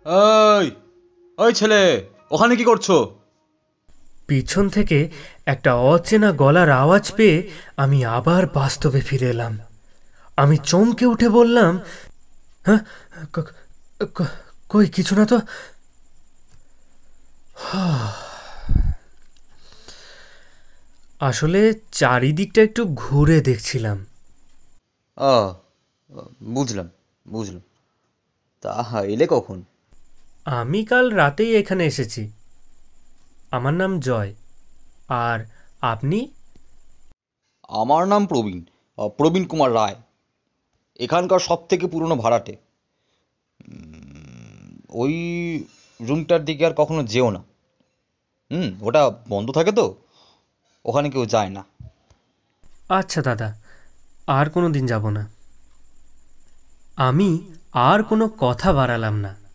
ওই ওই ছেলে, ওখানে কি করছো? পিছন থেকে একটা অচেনা গলার আওয়াজ পেয়ে আমি আবার বাস্তবে ফিরে এলাম। আমি চমকে উঠে বললাম, হ্যাঁ, ক- ক- কই কিছু না তো। আসলে চারিদিকটা একটু ঘুরে দেখছিলাম। ও, বুঝলাম বুঝলাম। তা এলে কখন? আমি কাল রাতেই এখানে এসেছি। আমার নাম জয়। আর আপনি? আমার নাম প্রবীণ, প্রবীণ কুমার রায়। এখানকার সব থেকে পুরনো ভাড়াটে। ওই রুমটার দিকে আর কখনো যেও না। ওটা বন্ধ থাকে তো, ওখানে কেউ যায় না। আচ্ছা দাদা, আর কোনো দিন যাব না। আমি আর কোনো কথা বাড়ালাম না।